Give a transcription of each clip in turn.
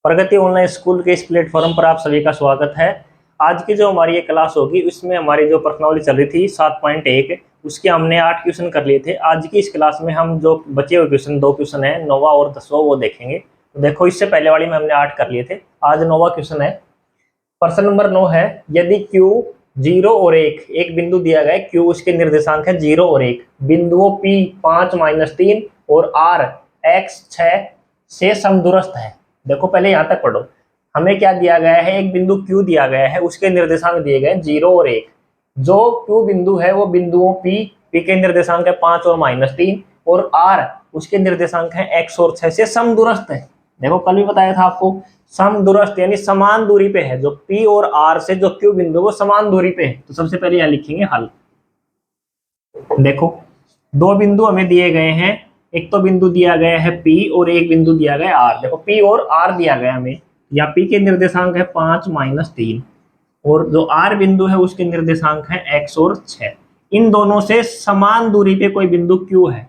प्रगति online school के इस platform पर आप सभी का स्वागत है। आज की जो हमारी ये क्लास होगी उसमें हमारी जो प्रश्नावली चल रही थी 7.1 उसके हमने 8 क्वेश्चन कर लिए थे। आज की इस क्लास में हम जो बचे हुए क्वेश्चन 2 क्वेश्चन है 9वां और 10वां वो देखेंगे। तो देखो इससे पहले वाली में हमने 8 कर लिए थे, आज 9वां क्वेश्चन है। प्रश्न नंबर 9 है, यदि Q 0 और 1 एक बिंदु दिया गया है, Q उसके निर्देशांक है 0 और 1, बिंदुओं P 5-3 और R X 6 से समदूरस्थ है। देखो पहले यहाँ तक पढ़ो, हमें क्या दिया गया है, एक बिंदु Q दिया गया है, उसके निर्देशांक दिए गए 0 और 1। जो Q बिंदु है वो बिंदुओं P के निर्देशांक है 5 और -3 और R उसके निर्देशांक है X और 6 से समदूरस्थ है। देखो कल भी बताया था आपको, समदूरस्थ यानी समान दूरी पे है। जो P और R से जो Q बिंदु वो समान दूरी पे है। तो सबसे पहले यहाँ लिखेंगे हल। देखो दो बिंदु हमें दिए गए हैं, एक तो बिंदु दिया गया है P और एक बिंदु दिया गया है R। देखो P और R दिया गया हमें, या P के निर्देशांक है 5-3 और जो R बिंदु है उसके निर्देशांक है X और 6। इन दोनों से समान दूरी पे कोई बिंदु Q है।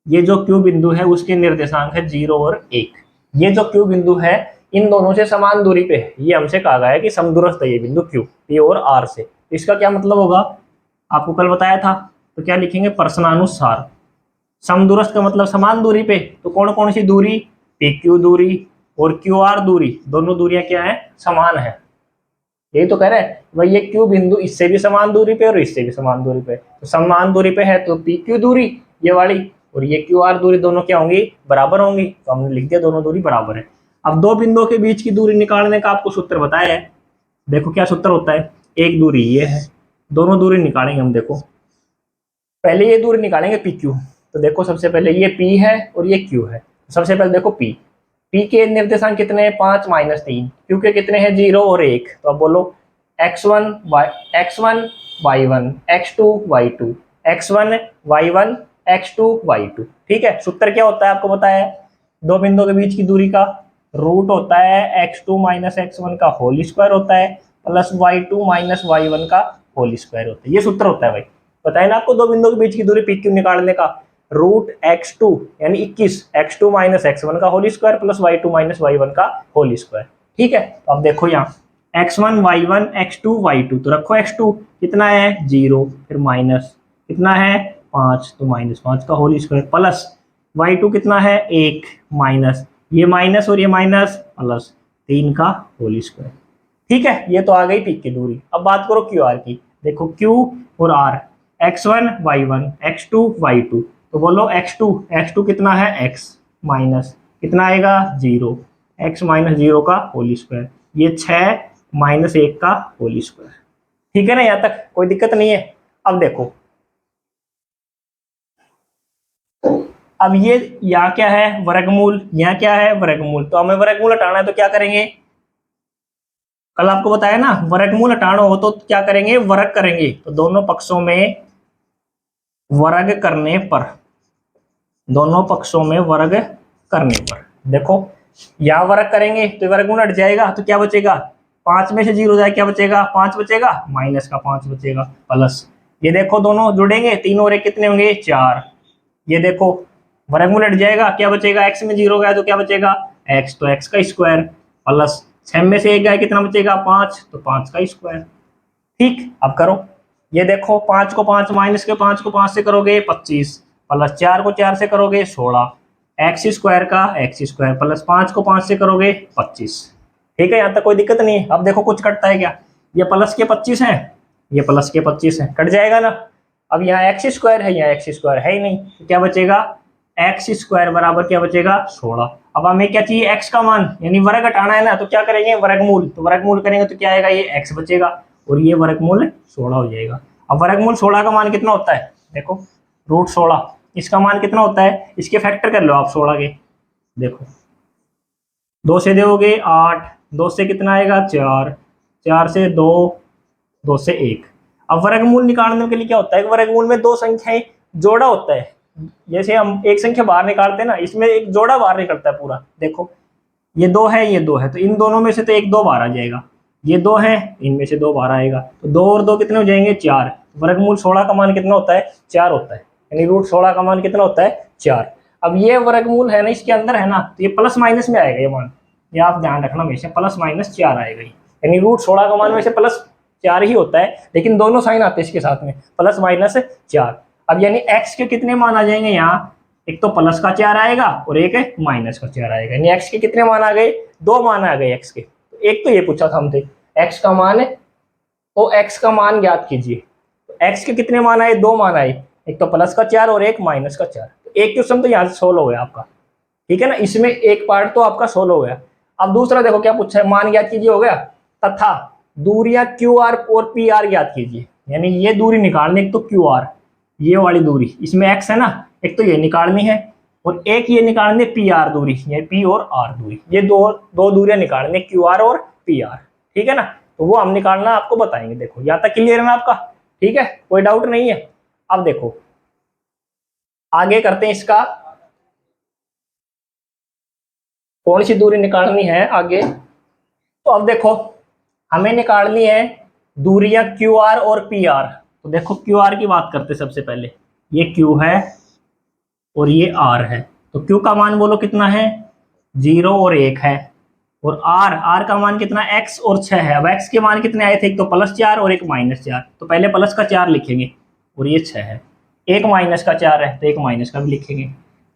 ये जो Q बिंदु है उसके निर्देशांक है 0 और 1। ये जो Q बिंदु है इन दोनों से समान दूरी पे है। ये हमसे कहा गया है कि समदूरस्थ है ये बिंदु Q P और R से। इसका क्या मतलब होगा, आपको कल बताया था। तो क्या लिखेंगे, प्रश्नानुसार समदूरस्थ का मतलब समान दूरी पे। तो कौन कौन सी दूरी, PQ दूरी और QR दूरी, दोनों दूरियां क्या है, समान है। यही तो कह रहे हैं भाई, ये Q बिंदु इससे भी समान दूरी पे और इससे भी समान दूरी पे। तो समान दूरी पे है तो PQ दूरी ये वाली और ये QR दूरी दोनों क्या होंगी, बराबर होंगी। तो हमने लिख दिया दोनों दूरी बराबर है। अब दो बिंदुओं के बीच की दूरी निकालने का आपको सूत्र बताया है। देखो क्या सूत्र होता है, एक दूरी ये है, दोनों दूरी निकालेंगे हम। देखो पहले ये दूरी निकालेंगे PQ। तो देखो सबसे पहले ये P है और ये Q है। सबसे पहले देखो P के निर्देशांक कितने हैं, 5-3। Q के कितने हैं, 0 और 1। तो अब बोलो x1 y1 x2 y2 x1 y1 x2 y2। ठीक है, सूत्र क्या होता है आपको बताया है, दो बिंदुओं के बीच की दूरी का रूट होता है x2 - x1 का होल स्क्वायर होता है प्लस y2 - y1 का होल स्क्वायर होता है। ये सूत्र होता है भाई, बताया ना आपको, दो बिंदुओं के बीच की दूरी PQ निकालने का रूट x2 यानी 21 x2 - x1 का whole square plus y2 - y1 का होल स्क्वायर। ठीक है, तो अब देखो यहाँ x1 y1 x2 y2, तो रखो x2 कितना है 0, फिर माइनस कितना है 5, तो -5 का होल स्क्वायर प्लस y2 कितना है 1 माइनस ये माइनस और ये माइनस प्लस 3 का होल स्क्वायर। ठीक है, ये तो आ गई पी की दूरी। अब बात करो क्यू आर की। देखो क्यू और are, x1 y1 x2 y2, तो बोलो x2 कितना है x माइनस कितना आएगा 0, x - 0 का होल स्क्वायर, ये 6 - 1 का होल स्क्वायर। ठीक है ना, यहाँ तक कोई दिक्कत नहीं है। अब देखो, अब ये यहाँ क्या है वर्गमूल, यहाँ क्या है वर्गमूल। तो हमें वर्गमूल हटाना है तो क्या करेंगे, कल आपको बताया ना, वर्गमूल हटाना हो तो क्या करेंगे, वर्ग करेंगे। तो दोनों पक्षों में वर्ग करने पर, दोनों पक्षों में वर्ग करने पर देखो यहाँ वर्ग करेंगे तो वर्गमूल हट जाएगा, तो क्या बचेगा, 5 में से 0 जाए क्या बचेगा, 5 बचेगा, माइनस का 5 बचेगा प्लस ये देखो दोनों जुड़ेंगे 3 और 1 कितने होंगे 4। ये देखो वर्गमूल हट जाएगा, क्या बचेगा, x में 0 गया तो क्या बचेगा x, तो x का स्क्वायर प्लस 6 में से 1 गया कितना बचेगा 5, तो 5 का स्क्वायर। ठीक, अब करो, ये देखो 5 को 5 माइनस के 5 को 5 से करोगे 25 प्लस 4 को 4 से करोगे 16, एक्स स्क्वायर का एक्स स्क्वायर प्लस 5 को 5 से करोगे 25। ठीक है, यहाँ तक कोई दिक्कत नहीं है। अब देखो कुछ कटता है क्या, ये प्लस के 25 है, ये प्लस के 25 है, कट जाएगा ना। अब यहाँ एक्स स्क्वायर है, यहाँ एक्स स्क्वायर है ही नहीं, तो क्या बचेगा एक्स स्क्वायर बराबर क्या बचेगा 16। अब हमें क्या चाहिए, एक्स का मान, यानी वर्ग हटाना है ना, तो क्या करेंगे वर्गमूल। तो वर्गमूल करेंगे तो क्या आएगा, ये एक्स बचेगा और ये वर्गमूल 16 हो जाएगा। अब वर्गमूल 16 का मान कितना होता है, देखो रूट 16, इसका मान कितना होता है, इसके फैक्टर कर लो आप 16 के। देखो 2 से दोगे 8, 2 से कितना आएगा 4, 4 से 2, 2 से 1। अब वर्गमूल निकालने के लिए क्या होता है, वर्गमूल में दो संख्याएं जोड़ा होता है। जैसे हम एक संख्या बाहर निकालते हैं ना, इसमें एक जोड़ा बाहर निकलता है पूरा। देखो ये 2 है, ये 2 है, तो इन दोनों में से तो एक 2 बाहर आ जाएगा, ये 2 है, इनमें से 2 बाहर आएगा, तो 2 और 2 कितने हो जाएंगे 4। वर्गमूल 16 का मान कितना होता है 4 होता है, यानी रूट 16 का मान कितना होता है 4। अब ये वर्गमूल है ना, इसके अंदर है ना, तो ये प्लस माइनस में आएगा ये मान। ये आप ध्यान रखना हमेशा, प्लस माइनस 4 आएगा, यानी रूट 16 का मान वैसे प्लस 4 ही होता है, लेकिन दोनों साइन आते हैं इसके साथ में, प्लस माइनस 4। अब यानी x के कितने मान आ जाएंगे यहाँ, एक तो प्लस का 4 आएगा और एक माइनस का 4 आएगा, यानी x के कितने मान आ गए, 2 मान आ गए x के। तो एक तो ये पूछा था हमसे x का मान, तो x का मान ज्ञात कीजिए। तो x के कितने मान आए, 2 मान आए, एक तो प्लस का 4 और एक माइनस का 4। तो एक क्वेश्चन तो यहाँ से सोल्व हो गया आपका, ठीक है ना, इसमें एक पार्ट तो आपका सोल्व हो गया। अब दूसरा देखो क्या पूछा है, मान ज्ञात कीजिए हो गया, तथा दूरियां QR और PR ज्ञात कीजिए, यानी ये दूरी निकालनी, एक तो QR ये वाली दूरी, इसमें x है ना, एक तो ये निकालनी है और एक ये निकालनी है PR दूरी, ये P और R दूरी, ये दो दूरियां निकालनी है, QR और PR, ठीक है ना। तो वो हम निकालना आपको बताएंगे। देखो यहाँ तक क्लियर है ना आपका, ठीक है, कोई डाउट नहीं है। अब देखो आगे करते हैं इसका, कौन सी दूरी निकालनी है आगे। तो अब देखो हमें निकालनी है दूरियां QR और PR। तो देखो QR की बात करते सबसे पहले, ये Q है और ये R है। तो Q का मान बोलो कितना है, 0 और 1 है, और R का मान कितना, x और 6 है। अब x के मान कितने आए थे, एक तो प्लस 4 और एक माइनस 4, तो पहले प्लस का 4 लिखेंगे और ये 6 है, एक माइनस का 4 है तो एक माइनस का भी लिखेंगे,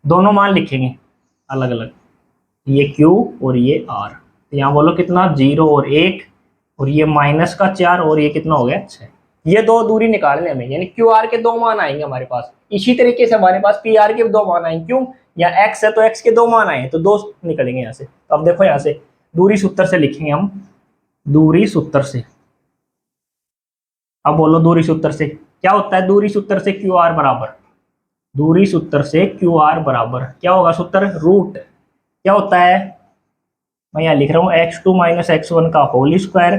दोनों मान लिखेंगे अलग अलग, ये Q और ये R। तो यहाँ बोलो कितना, 0 और 1, और ये माइनस का 4 और ये कितना हो गया 6। ये दो दूरी निकालने हमें, यानी QR के 2 मान आएंगे हमारे पास। इसी तरीके से हमारे पास PR के 2 मान आएंगे, क्यों, यहाँ x है तो x के 2 मान आए तो 2 निकलेंगे यहाँ से। तो अब देखो यहाँ से दूरी सूत्र से लिखेंगे हम, दूरी सूत्र से। अब बोलो दूरी सूत्र से क्या होता है, दूरी सूत्र से QR बराबर, दूरी सूत्र से QR बराबर क्या होगा सूत्र, रूट क्या होता है, मैं यहाँ लिख रहा हूँ x2 माइनस x1 का whole square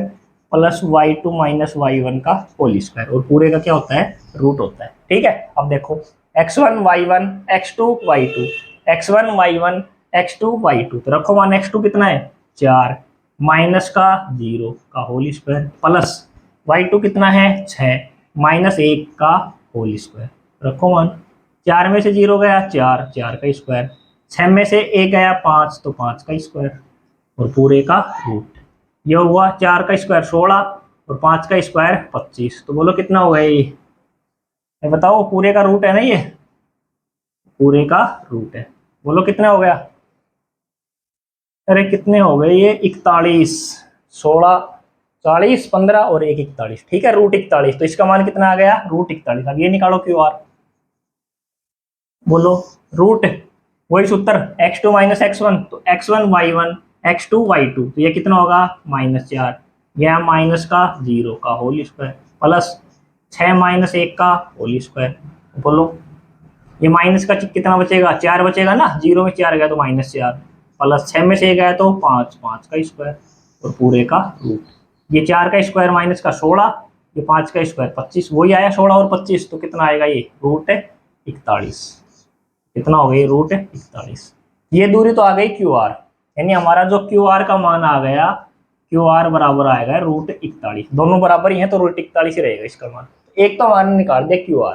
plus y2 minus y1 का होल स्क्वायर, और पूरे का क्या होता है, रूट होता है, ठीक है। अब देखो x1 y1 x2 y2, x1 y1 x2 y2, तो रखो मान x2 कितना है 4 माइनस का 0 का होल स्क्वायर प्लस y2 कितना है 6 माइनस 1 का होल स्क्वायर, रखो मान, 4 में से 0 गया 4, 4 का स्क्वायर, 6 में से 1 गया 5, तो 5 का स्क्वायर, और पूरे का रूट। ये हुआ 4 का स्क्वायर 16 और 5 का स्क्वायर 25, तो बोलो कितना हो गया ये बताओ, पूरे का रूट है ना, ये पूरे का रूट है, बोलो कितना हो गया, अरे कितने हो गए ये 41, 16 40 15 और 1 41, ठीक है, रूट 41। तो इसका मान कितना आ गया, रूट 41। अब ये निकालो QR, बोलो रूट, वही सूत्र x2 माइनस x1, तो x1 y1 x2 y2, तो ये कितना होगा -4, यह माइनस का 0 का होल स्क्वायर प्लस 6 माइनस 1 का होल स्क्वायर, बोलो ये माइनस का कितना बचेगा, 4 बचेगा ना, 0 में 4 गया तो -4 प्लस 6 में से गया तो 5, 5 का स्क्वायर और पूरे का रूट। ये 4 का स्क्वायर माइनस का 16, ये 5 का स्क्वायर 25, वही आया 16 और 25, तो कितना आएगा ये रूट 41, कितना हो गया रूट 41। ये दूरी तो आ गई QR, यानी हमारा जो QR का मान आ गया, QR बराबर आएगा रूट 41, दोनों बराबर ही हैं तो रूट 41 ही रहेगा इसका मान। एक तो मान निकाल दे QR।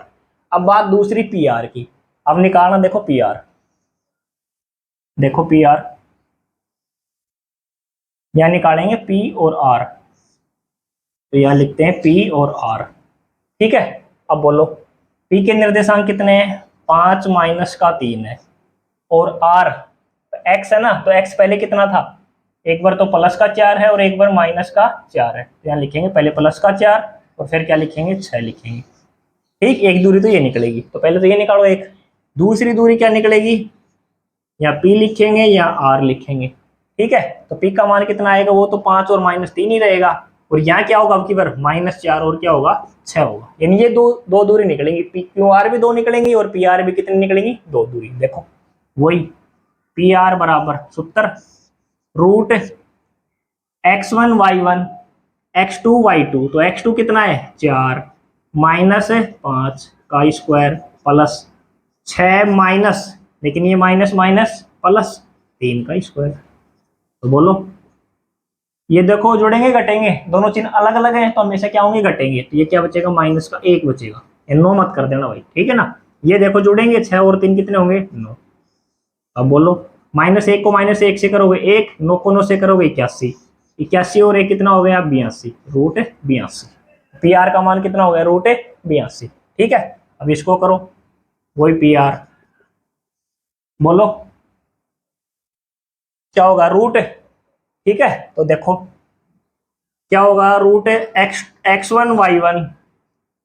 अब बात दूसरी PR की, अब निकालना देखो PR, देखो PR यहाँ निकालेंगे P और R, तो यहाँ लिखते हैं P और R, ठीक है। अब बोलो P के निर्देशांक कितने हैं, 5 माइनस का 3 है, और R x है ना, तो x पहले कितना था, एक बार तो प्लस का 4 है और एक बार माइनस का 4 है, तो यहाँ लिखेंगे पहले प्लस का 4 और फिर क्या लिखेंगे 6 लिखेंगे, ठीक। एक दूरी तो ये निकलेगी, तो पहले तो ये निकालो एक, दूसरी दूरी क्या निकलेगी, या P लिखेंगे या R लिखेंगे, ठीक है। तो P का मान कितना आएगा, वो तो 5 और -3 ही रहेगा, और यहाँ क्या होगा अब की बार -4 और क्या होगा 6 होगा, यानी ये दो दूरी निकलेंगी, QR भी 2 निकलेंगी और PR भी कितनी निकलेंगी, 2 दूरी। देखो वही PR बराबर सूत्र root x1 y1 x2 y2, तो x2 कितना है 4 माइनस 5 का स्क्वायर प्लस 6 माइनस, लेकिन ये माइनस माइनस प्लस 3 का स्क्वायर, तो बोलो ये देखो जुड़ेंगे घटेंगे, दोनों चिन्ह अलग अलग हैं तो हमेशा क्या होंगे, घटेंगे, तो ये क्या बचेगा माइनस का 1 बचेगा, नो मत कर देना भाई, ठीक है ना। ये देखो जुड़ेंगे 6 और 3 कितने होंगे 9। अब बोलो -1 को -1 से करोगे 1, 9 को 9 से करोगे 81, 81 और 1 कितना हो गया 82, √82। पी आर का मान कितना हो गया √82। ठीक है, अब इसको करो, वही पी आर, बोलो क्या होगा रूट। ठीक है, तो देखो क्या होगा √x1 y1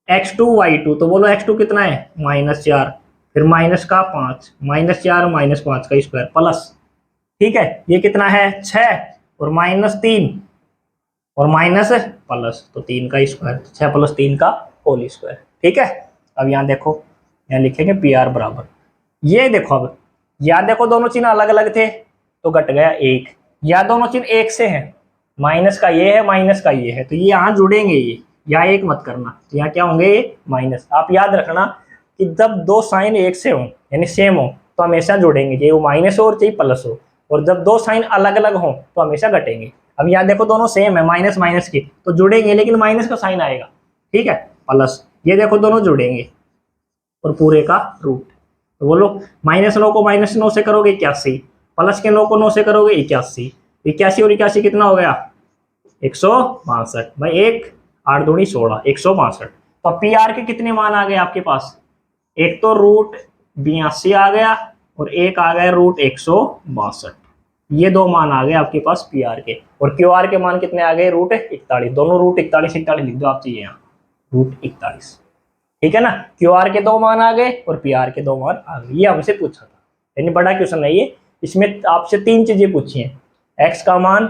x2 y2, तो बोलो x2 कितना है -4, फिर माइनस का 5, -4 -5 का स्क्वायर प्लस, ठीक है ये कितना है 6 और -3 और माइनस प्लस, तो 3 का स्क्वायर, 6 + 3 का होल स्क्वायर। ठीक है, अब यहाँ देखो, यहाँ लिखेंगे पी आर बराबर, ये देखो अब, या देखो दोनों चिन्ह अलग अलग थे तो घट गया 1, या दोनों चिन्ह एक से हैं, माइनस का ये है माइनस का ये है, तो ये यहाँ जुड़ेंगे, ये या एक मत करना, तो यहाँ क्या होंगे ये माइनस। आप याद रखना कि जब दो साइन एक से हो यानी सेम हो तो हमेशा जुड़ेंगे, चाहे वो माइनस हो और चाहे प्लस हो, और जब दो साइन अलग अलग हो तो हमेशा घटेंगे। अब यहाँ देखो दोनों सेम है, माइनस माइनस की तो जुड़ेंगे, लेकिन माइनस का साइन आएगा, ठीक है प्लस, ये देखो दोनों जुड़ेंगे और पूरे का रूट। तो बोलो -9 को -9 से करोगे 81, प्लस के 9 को 9 से करोगे 81, 81 और 81 कितना हो गया 162 भाई, 1 8 दूनी 16, 162। तो पी आर के कितने मान आ गए आपके पास, एक तो √82 आ गया और एक आ गया √162, ये दो मान आ गए आपके पास पी आर के। और क्यू आर के मान कितने आ गए √41, दोनों √41 41 लिख दो आप चाहिए यहाँ √41। ठीक है ना, क्यू आर के दो मान आ गए और पी आर के दो मान आ गए, ये हमसे पूछा था, यानी बड़ा क्वेश्चन है ये, इसमें आपसे 3 चीजें पूछी हैं, एक्स का मान,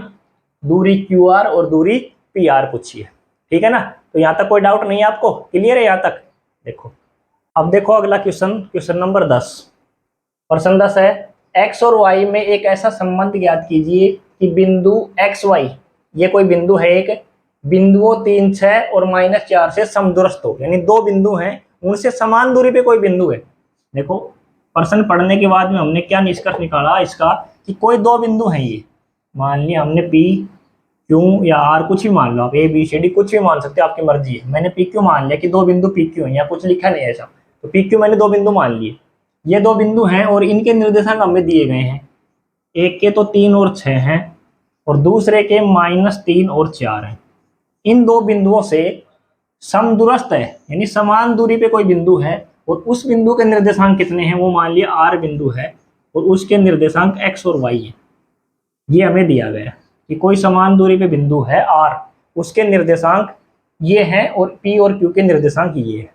दूरी क्यू आर और दूरी पी आर पूछी है। ठीक है ना, तो यहाँ तक कोई डाउट नहीं है आपको, क्लियर है यहाँ तक। देखो अब देखो अगला क्वेश्चन, क्वेश्चन नंबर 10, प्रश्न 10 है, एक्स और वाई में एक ऐसा संबंध ज्ञात कीजिए कि बिंदु एक्स वाई, ये कोई बिंदु है एक, बिंदुओं 3 6 और -4 से समदूरस्थ हो, यानी दो बिंदु हैं उनसे समान दूरी पे कोई बिंदु है। देखो प्रश्न पढ़ने के बाद में हमने क्या निष्कर्ष निकाला इसका, कि कोई दो बिंदु हैं, ये मान लिया हमने पी क्यू या आर, कुछ भी मान लो आप, ए बी सी डी कुछ भी मान सकते हो, आपकी मर्जी है। मैंने पी क्यू मान लिया कि दो बिंदु पी क्यू है, यहाँ कुछ लिखा नहीं है ऐसा, तो पी क्यू मैंने दो बिंदु मान लिए, ये दो बिंदु हैं और इनके निर्देशांक हमें दिए गए हैं, एक के तो 3 और 6 हैं और दूसरे के -3 और 4 हैं। इन दो बिंदुओं से समदूरस्थ है, यानी समान दूरी पे कोई बिंदु है और उस बिंदु के निर्देशांक कितने हैं, वो मान लिया आर बिंदु है और उसके निर्देशांक एक्स और वाई है। ये हमें दिया गया कि कोई समान दूरी पे बिंदु है आर, उसके निर्देशांक ये हैं और पी और क्यू के निर्देशांक ये है।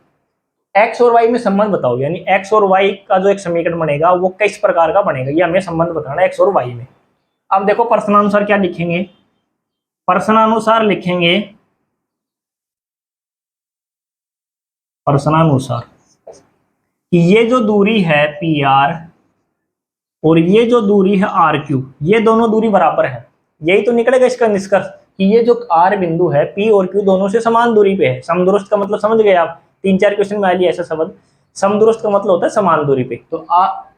एक्स और वाई में संबंध बताओ, यानी एक्स और वाई का जो एक समीकरण बनेगा वो किस प्रकार का बनेगा, ये हमें संबंध बताना है एक्स और वाई में। अब देखो प्रश्नानुसार क्या लिखेंगे, प्रश्नानुसार लिखेंगे, प्रश्नानुसार कि ये जो दूरी है पी आर और ये जो दूरी है आर क्यू, ये दोनों दूरी बराबर है, यही तो निकलेगा इसका निष्कर्ष कि ये जो आर बिंदु है पी और क्यू दोनों से समान दूरी पे है। समदूरस्थ का मतलब समझ गए आप, 3 4 क्वेश्चन में आ लिया ऐसा शब्द, समदूरस्थ का मतलब होता है समान दूरी पे, तो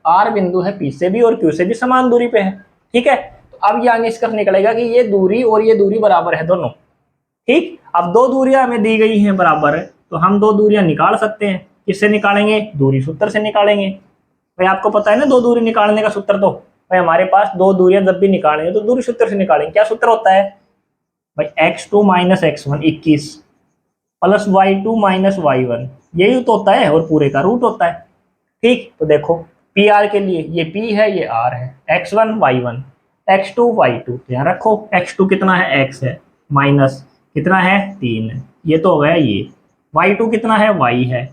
आर बिंदु है पी से भी और क्यू से भी समान दूरी पे है। ठीक है, तो अब यह निष्कर्ष निकलेगा कि ये दूरी और ये दूरी बराबर है दोनों। ठीक, अब दो दूरियां हमें दी गई हैं बराबर है, तो हम दो दूरियां निकाल सकते हैं। किससे निकालेंगे, दूरी सूत्र से निकालेंगे। भाई आपको पता है ना दो दूरी निकालने का सूत्र, तो भाई हमारे पास दो दूरियां जब भी निकालेंगे तो दूरी सूत्र से निकालेंगे। क्या सूत्र होता है भाई, x2 - x1 21 plus y2 - y1, यही तो होता है और पूरे का रूट होता है। ठीक, तो देखो पी आर के लिए ये p है ये r है, x1 y1 x2 y2, ध्यान रखो x2 कितना है x है, माइनस कितना है 3 है, ये तो हो गया ये, y2 कितना है y है,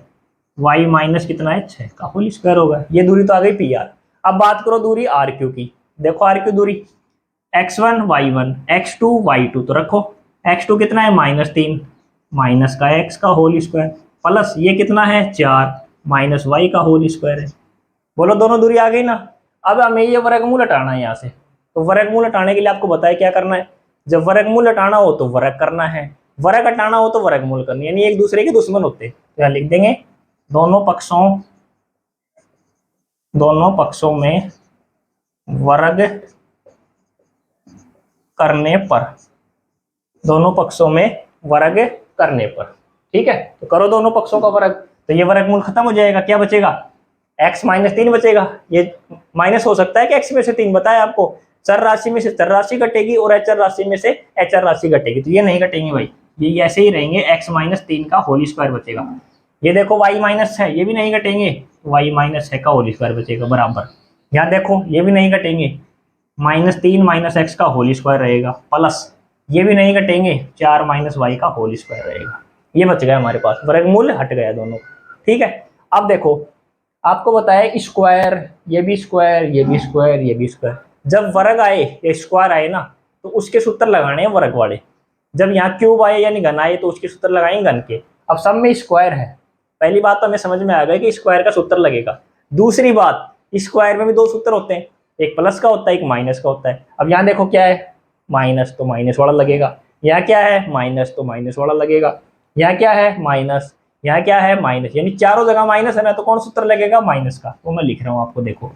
y माइनस कितना है 6 का होल स्क्वायर होगा। ये दूरी तो आ गई पी आर। अब बात करो दूरी आर क्यू की, देखो आर क्यू दूरी x1 y1 x2 y2, तो रखो x2 कितना है -3 माइनस का x का होल स्क्वायर प्लस ये कितना है 4 माइनस y का होल स्क्वायर है। बोलो दोनों दूरी आ गई ना। अब हमें ये वर्गमूल हटाना है यहाँ से, तो वर्गमूल हटाने के लिए आपको बताया क्या करना है, जब वर्गमूल हटाना हो तो वर्ग करना है, वर्ग हटाना हो तो वर्गमूल करनी है, यानी एक दूसरे के दुश्मन होते हैं। तो यहाँ लिख देंगे दोनों पक्षों में वर्ग करने पर, दोनों पक्षों में वर्ग करने पर। ठीक है, तो करो दोनों पक्षों का वर्ग, तो ये वर्गमूल खत्म हो जाएगा, क्या बचेगा x माइनस 3 बचेगा। ये माइनस हो सकता है कि x में से 3 बताया आपको, चर राशि में से चर राशि घटेगी और अचर राशि में से अचर राशि घटेगी, तो ये नहीं घटेंगे भाई, ये ऐसे ही रहेंगे, x माइनस 3 का होल स्क्वायर बचेगा। ये देखो y माइनस है, ये भी नहीं घटेंगे, तो y माइनस 6 का होल स्क्वायर बचेगा बराबर। यहाँ देखो ये भी नहीं घटेंगे, -3 माइनस एक्स का होल स्क्वायर रहेगा, प्लस ये भी नहीं घटेंगे, 4 माइनस वाई का होल स्क्वायर रहेगा। ये बच गया हमारे पास, वर्गमूल हट गया दोनों। ठीक है, अब देखो आपको बताया स्क्वायर, ये भी स्क्वायर, ये भी स्क्वायर, ये भी स्क्वायर। जब वर्ग आए या स्क्वायर आए ना, तो उसके सूत्र लगाने हैं वर्ग वाले। जब यहाँ क्यूब आए यानी घन आए, तो उसके सूत्र लगाएंगे घन के। अब सब में स्क्वायर है, पहली बात तो हमें समझ में आ गई कि स्क्वायर का सूत्र लगेगा। दूसरी बात, स्क्वायर में भी दो सूत्र होते हैं, एक प्लस का होता है, एक माइनस का होता है। अब यहाँ देखो क्या है, माइनस, तो माइनस वाला लगेगा। यहाँ क्या है, माइनस, तो माइनस वाला लगेगा। यहाँ क्या है, माइनस, यहाँ क्या है, माइनस, यानी चारों जगह माइनस है ना, तो कौन सूत्र लगेगा, माइनस का। तो मैं लिख रहा हूँ आपको, देखो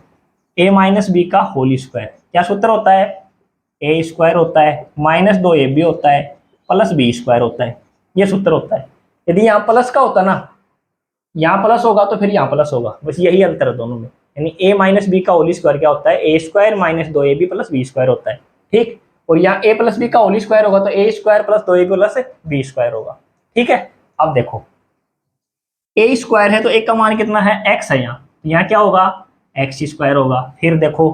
a माइनस बी का होल स्क्वायर क्या सूत्र होता है, ए स्क्वायर होता है माइनस 2ab होता है प्लस बी स्क्वायर होता है, ये सूत्र होता है। यदि यहाँ प्लस का होता ना, यहाँ प्लस होगा तो फिर यहाँ प्लस होगा, बस यही अंतर है दोनों में। यानी a माइनस बी का होल स्क्वायर क्या होता है, A square minus 2ab plus B square होता है। ठीक, और यहाँ a प्लस बी का होल स्क्वायर होगा तो A square plus 2ab plus B square होगा। ठीक है, अब देखो ए स्क्वायर है तो एक का मान कितना है, x है। यहाँ क्या होगा, एक्स स्क्वायर होगा। फिर देखो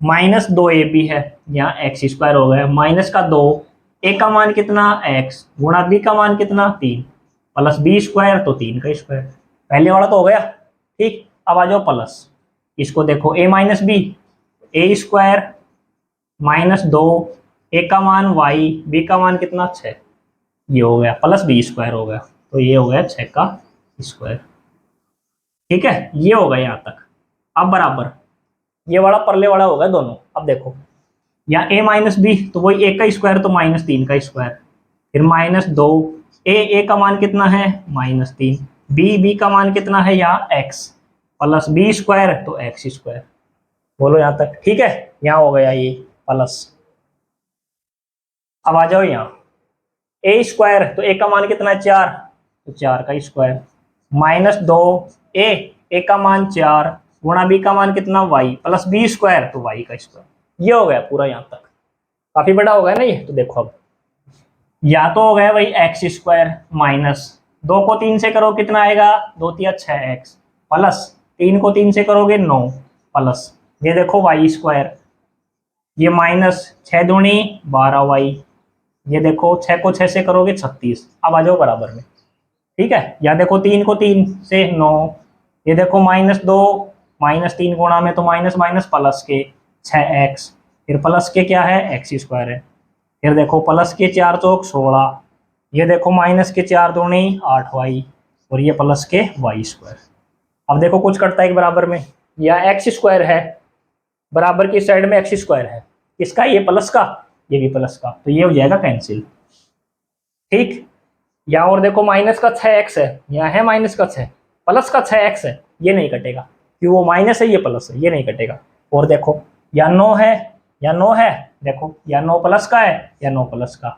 माइनस 2ab है, यहाँ एक्स स्क्वायर हो गया, माइनस का 2, ए का मान कितना x गुणा बी का मान कितना 3 प्लस बी स्क्वायर, तो 3 का स्क्वायर, पहले वाला तो हो गया। ठीक, अब आ जाओ प्लस, इसको देखो a minus B, A square minus 2, A का मान y, बी का मान कितना 6, ये हो गया, प्लस बी स्क्वायर हो गया, तो ये हो गया 6 का स्क्वायर। ठीक है, ये हो गया यहाँ तक। अब बराबर ये वाला परले वाला हो गया दोनों। अब देखो यहाँ a माइनस बी, तो वही a का स्क्वायर, तो -3 का स्क्वायर, फिर -2, a का मान कितना है -3, b का मान कितना है यहाँ x प्लस बी स्क्वायर, तो x स्क्वायर। बोलो यहाँ तक ठीक है, यहाँ हो गया ये प्लस। अब आ जाओ यहाँ a स्क्वायर, तो a का मान कितना है 4, तो 4 का स्क्वायर, -2 a का मान 4 गुणा बी का मान कितना y प्लस बी स्क्वायर, तो y का स्क्वायर। ये हो गया पूरा यहाँ तक, काफी बड़ा हो गया ना ये। तो देखो अब या तो हो गया भाई एक्स स्क्वायर माइनस 2 को 3 से करो कितना आएगा, 2 तिया 6x प्लस 3 को 3 से करोगे 9 प्लस ये देखो y स्क्वायर, ये माइनस 6 दूनी 12y, ये देखो 6 को 6 से करोगे 36। अब आ जाओ बराबर में। ठीक है, या देखो 3 को 3 से 9, ये देखो -2 -3 गुणा में, तो माइनस माइनस प्लस के 6x, फिर प्लस के क्या है एक्स स्क्वायर है, फिर देखो प्लस के 4 चौक 16, ये देखो माइनस के 4 दूनी 8y, और ये प्लस के y स्क्वायर। अब देखो कुछ करता है एक बराबर में, या एक्स स्क्वायर है, बराबर की साइड में एक्स स्क्वायर है, किसका, ये प्लस का, ये भी प्लस का, तो ये हो जाएगा कैंसिल। ठीक, यहाँ और देखो माइनस का 6x है, यहाँ है माइनस का 6, प्लस का 6x है, ये नहीं कटेगा क्योंकि वो माइनस है, ये प्लस है, ये नहीं कटेगा। और देखो या 9 है, या 9 है, देखो या 9 प्लस का है, या 9 प्लस का,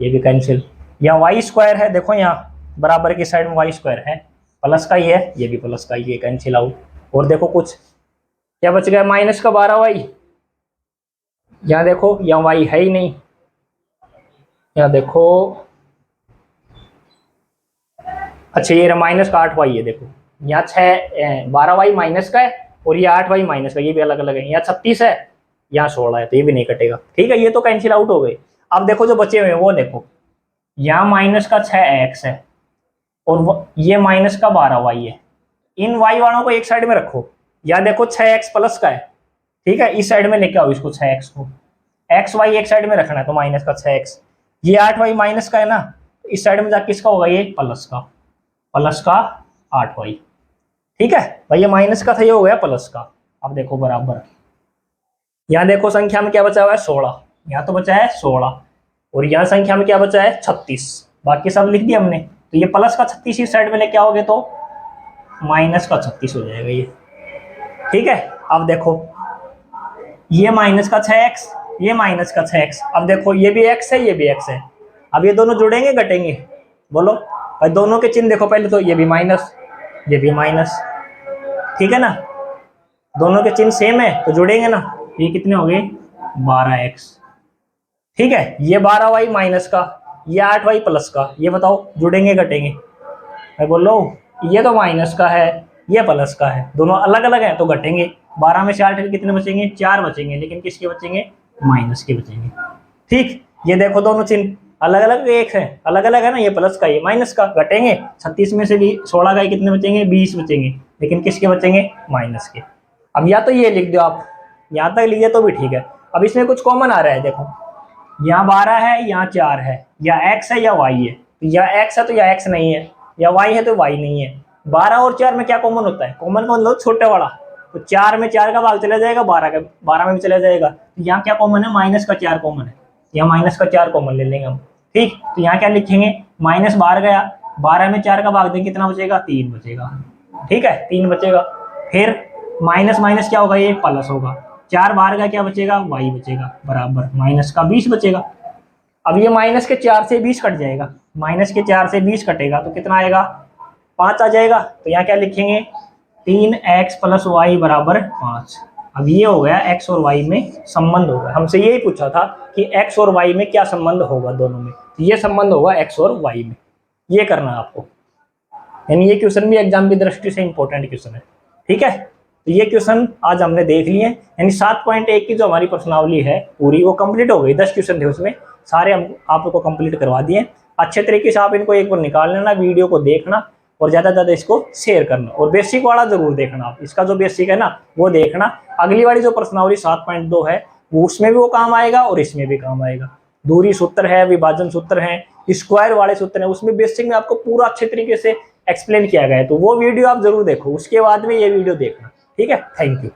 ये भी कैंसिल। या वाई स्क्वायर है, देखो यहाँ बराबर की साइड में वाई स्क्वायर है, प्लस का ये भी प्लस का, ये कैंसिल आउट। और देखो कुछ क्या बच गया, माइनस का 12y, यहाँ देखो यहाँ वाई है ही नहीं, यहाँ देखो अच्छा ये माइनस का 8y है, देखो यहाँ 12y माइनस का है, और ये 8y माइनस का, ये भी अलग अलग है, यहाँ 36 है, यहाँ 16 है, तो ये भी नहीं कटेगा। ठीक है, ये तो कैंसिल आउट हो गए। अब देखो जो बचे हुए हैं वो देखो, यहाँ माइनस का 6x है, और ये माइनस का 12y है, इन y वालों को एक साइड में रखो। यहाँ देखो 6x प्लस का है, ठीक है, इस साइड में लेके आओ इसको, 6x को, xy एक साइड में रखना है, तो माइनस का 6x, ये 8y माइनस का है ना, तो इस साइड में जाके किसका होगा, ये प्लस का 8y। ठीक है भाई, ये माइनस का था, ये हो गया प्लस का। अब देखो बराबर, यहाँ देखो संख्या में क्या बचा हुआ है 16, यहाँ तो बचा है 16, और यहाँ संख्या में क्या बचा है 36, बाकी सब लिख दिया हमने। तो ये प्लस का 36 इस साइड में लेके आओगे तो माइनस का 36 हो जाएगा ये। ठीक है, अब देखो ये माइनस का 6x, ये माइनस का 6x, अब देखो ये भी x है, ये भी x है, अब ये दोनों जुड़ेंगे घटेंगे, बोलो भाई, दोनों के चिन्ह देखो पहले तो, ये भी माइनस, ये भी माइनस, ठीक है ना, दोनों के चिन्ह सेम है तो जुड़ेंगे ना। ये कितने हो गए 12x, ठीक है। ये 12y माइनस का, ये 8y प्लस का, ये बताओ जुड़ेंगे घटेंगे? मैं बोल रहा हूँ ये तो माइनस का है, ये प्लस का है, दोनों अलग अलग है तो घटेंगे। 12 में से 8 के कितने बचेंगे 4 बचेंगे, लेकिन किसके बचेंगे माइनस के बचेंगे। ठीक, ये देखो दोनों चिन्ह अलग अलग एक है, अलग अलग है ना, ये प्लस का ये माइनस का, घटेंगे। 36 में से भी 16 का कितने बचेंगे 20 बचेंगे, लेकिन किसके बचेंगे माइनस के। अब या तो ये लिख दो आप, यहाँ तक लिखे तो भी ठीक है। अब इसमें कुछ कॉमन आ रहा है, देखो यहाँ 12 है, यहाँ 4 है, या x है या y है, तो या x है तो या x नहीं है, या y है तो y नहीं है। 12 और 4 में क्या कॉमन होता है, कॉमन का मतलब छोटे वाला, तो 4 में 4 का भाग चला जाएगा, 12 में भी चला जाएगा। तो यहाँ क्या कॉमन है माइनस का 4 कॉमन है, यहाँ माइनस का 4 कॉमन ले लेंगे हम। ठीक, तो यहाँ क्या लिखेंगे माइनस बाहर गया, 12 में 4 का भाग देंगे कितना बचेगा 3 बचेगा, ठीक है 3 बचेगा। फिर माइनस माइनस क्या होगा ये प्लस होगा, 4 बाहर का क्या बचेगा y बचेगा बराबर माइनस का 20 बचेगा। अब ये माइनस के 4 से 20 कट जाएगा, माइनस के 4 से 20 कटेगा तो कितना आएगा 5 आ जाएगा। तो यहाँ क्या लिखेंगे 3x प्लस वाई बराबर 5। अब ये हो गया x और y में संबंध होगा, हमसे यही पूछा था कि x और y में क्या संबंध होगा दोनों में, तो ये संबंध होगा x और y में, ये करना है आपको। यानी ये क्वेश्चन भी एग्जाम की दृष्टि से इंपॉर्टेंट क्वेश्चन है, ठीक है। तो ये क्वेश्चन आज हमने देख लिए, यानी 7.1 की जो हमारी प्रश्नावली है पूरी वो कंप्लीट हो गई। 10 क्वेश्चन थे उसमें, सारे हम आपको कंप्लीट करवा दिए। अच्छे तरीके से आप इनको एक बार निकाल लेना, वीडियो को देखना और ज़्यादा से ज़्यादा इसको शेयर करना, और बेसिक वाला जरूर देखना आप, इसका जो बेसिक है ना वो देखना। अगली वाली जो प्रश्नावली 7.2 है वो उसमें भी वो काम आएगा और इसमें भी काम आएगा। दूरी सूत्र है, विभाजन सूत्र है, स्क्वायर वाले सूत्र है, उसमें बेसिक में आपको पूरा अच्छे तरीके से एक्सप्लेन किया गया है, तो वो वीडियो आप जरूर देखो, उसके बाद में ये वीडियो देखना, ठीक है। Thank you.